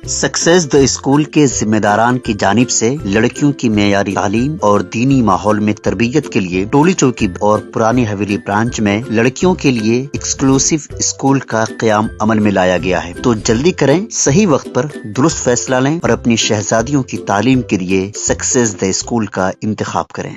Success the school के जिम्मेदारान की जानिब से लड़कियों की मेयारी तालीम और दीनी माहौल में तरबियत के लिए टोली चौकी और पुरानी हवेली ब्रांच में लड़कियों के लिए एक्सक्लूसिव स्कूल का क़याम अमल में लाया गया है। तो जल्दी करें, सही वक्त पर दुरुस्त फैसला लें और अपनी शहजादियों की तालीम के लिए सक्सेस द स्कूल का इंतखाब करें।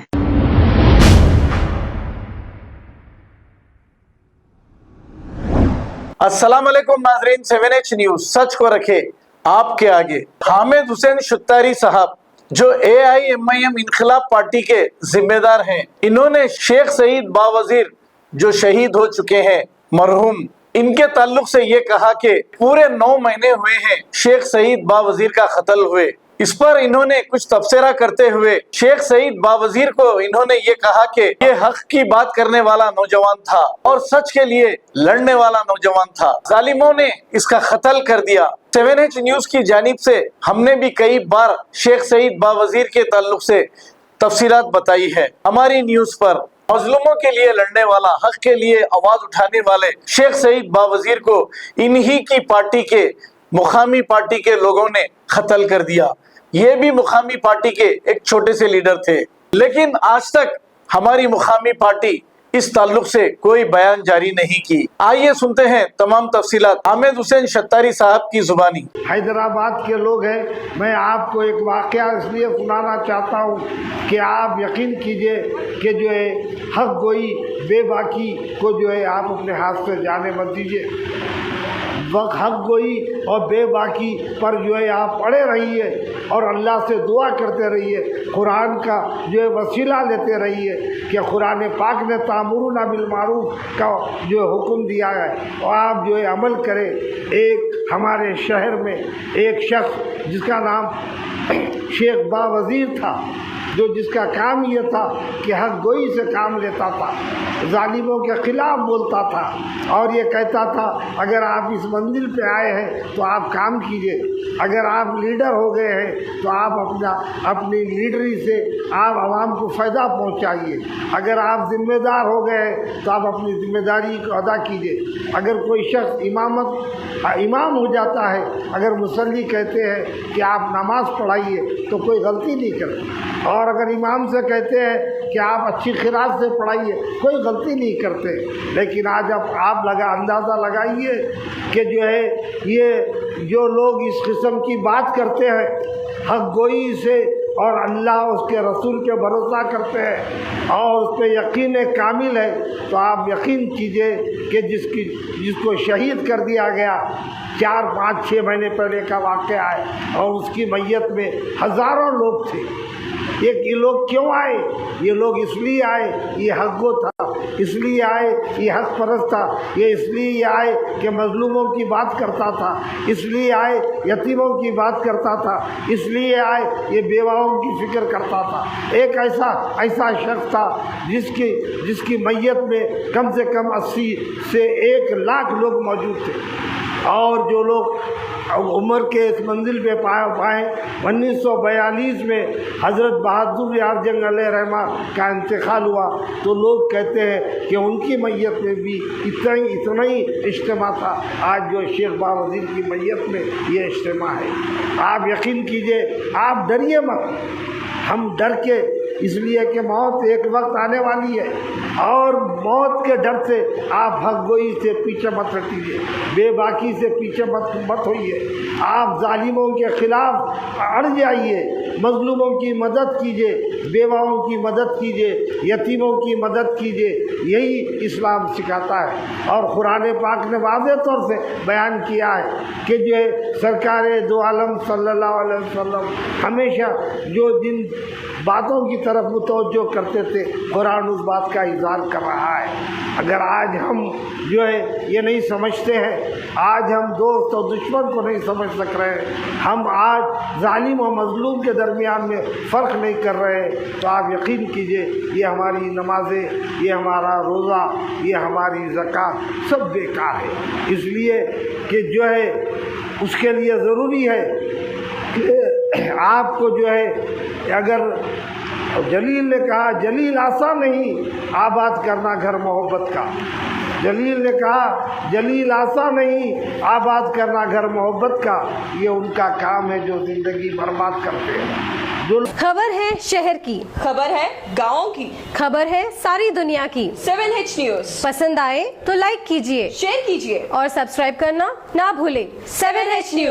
अस्सलाम वालेकुम नाजरीन, 7H न्यूज सच को रखे आपके आगे। हामिद हुसैन शुत्तारी साहब जो AIMIM इनकलाब पार्टी के जिम्मेदार हैं, इन्होंने शेख सईद बावजीर जो शहीद हो चुके हैं मरहूम, इनके ताल्लुक से ये कहा कि पूरे 9 महीने हुए हैं शेख सईद बावजीर का कत्ल हुए। इस पर इन्होंने कुछ तबसरा करते हुए शेख सईद बावजीर को इन्होंने ये कहा कि ये हक की बात करने वाला नौजवान था और सच के लिए लड़ने वाला नौजवान था। जालिमों ने इसका कत्ल कर दिया। 7H न्यूज की जानिब से हमने भी कई बार शेख सईद बावजीर के ताल्लुक से तफसीलात बताई है। हमारी न्यूज पर मजलूमों के लिए लड़ने वाला, हक के लिए आवाज उठाने वाले शेख सईद बावजीर को इन्हीं की पार्टी के मुकामी पार्टी के लोगों ने कत्ल कर दिया। ये भी मुकामी पार्टी के एक छोटे से लीडर थे, लेकिन आज तक हमारी मुकामी पार्टी इस ताल्लुक से कोई बयान जारी नहीं की। आइए सुनते हैं तमाम तफसीलात हामिद हुसैन शुत्तारी साहब की जुबानी। हैदराबाद के लोग हैं, मैं आपको एक वाक़या इसलिए सुनाना चाहता हूँ कि आप यकीन कीजिए कि जो है हक गोई बेबाकी को जो है आप अपने हाथ से जाने मत दीजिए। वक्त हक गोई और बेबाकी पर जो है आप पड़े रहिए और अल्लाह से दुआ करते रहिए, कुरान का जो है वसीला लेते रहिए कि कुरान पाक ने तामुरुना बिल मारूफ का जो हुक्म दिया है और आप जो है अमल करें। एक हमारे शहर में एक शख्स जिसका नाम शेख बावजीर था, जो जिसका काम ये था कि हक गोई से काम लेता था, जालिमों के खिलाफ बोलता था और ये कहता था अगर आप इस मंजिल पे आए हैं तो आप काम कीजिए, अगर आप लीडर हो गए हैं तो आप अपनी लीडरी से आप आवाम को फ़ायदा पहुंचाइए, अगर आप ज़िम्मेदार हो गए हैं तो आप अपनी ज़िम्मेदारी को अदा कीजिए। अगर कोई शख्स इमाम हो जाता है, अगर मुसल्ली कहते हैं कि आप नमाज़ पढ़ाइए तो कोई गलती नहीं करते, और अगर इमाम से कहते हैं कि आप अच्छी खिरात से पढ़ाइए कोई गलती नहीं करते। लेकिन आज आप अंदाज़ा लगाइए कि जो है ये जो लोग इस किस्म की बात करते हैं हक गोई से और अल्लाह उसके रसूल के भरोसा करते हैं और उस पर यकीन कामिल है, तो आप यकीन कीजिए कि जिसको शहीद कर दिया गया 4, 5, 6 महीने पहले का वाक़या है और उसकी मैयत में हज़ारों लोग थे। ये लोग क्यों आए? ये लोग इसलिए आए ये हक गो था, इसलिए आए ये हक परस्त था, ये इसलिए आए कि मजलूमों की बात करता था, इसलिए आए यतीमों की बात करता था, इसलिए आए ये बेवाओं की फिक्र करता था। एक ऐसा शख्स था जिसकी मैयत में कम से कम 80 से 1 लाख लोग मौजूद थे और जो लोग उम्र के इस मंजिल पे पाए 1942 में हज़रत बहादुर यार जंग अलैहिर्रहमा का इंतकाल हुआ तो लोग कहते हैं कि उनकी मैयत में भी इतना ही इज्तिमा था। आज जो शेख बावजीर की मैयत में ये इज्तिमा है। आप यकीन कीजिए, आप डरिए मत। हम डर के इसलिए कि मौत एक वक्त आने वाली है और मौत के डर से आप हक गोई से पीछे मत हटिए, बेबाकी से पीछे मत होइए, आप जालिमों के खिलाफ अड़ जाइए, मजलूमों की मदद कीजिए, बेवाओं की मदद कीजिए, यतीमों की मदद कीजिए। यही इस्लाम सिखाता है और कुरान पाक ने वाज़ेह तौर से बयान किया है कि जो सरकार दो आलम सल्लल्लाहु अलैहि वसल्लम हमेशा जो जिन बातों की तरफ मुतवज्जो करते थे, कुरान उस बात का इज़हार कर रहा है। अगर आज हम जो है ये नहीं समझते हैं, आज हम दोस्त और दुश्मन को नहीं समझ सक रहे हैं, हम आज जालिम और मजलूम के दरमियान में फ़र्क नहीं कर रहे हैं, तो आप यकीन कीजिए ये हमारी नमाज़ें, ये हमारा रोज़ा, ये हमारी ज़कात सब बेकार है। इसलिए कि जो है उसके लिए ज़रूरी है कि आपको जो है अगर जलील ने कहा जलील आसान नहीं आबाद करना घर मोहब्बत का, जलील ने कहा, जलील आसा नहीं आबाद करना घर मोहब्बत का, ये उनका काम है जो जिंदगी बर्बाद करते हैं। जो खबर है शहर की, खबर है गाँव की, खबर है सारी दुनिया की। 7H न्यूज पसंद आए तो लाइक कीजिए, शेयर कीजिए और सब्सक्राइब करना ना भूलें। 7H news.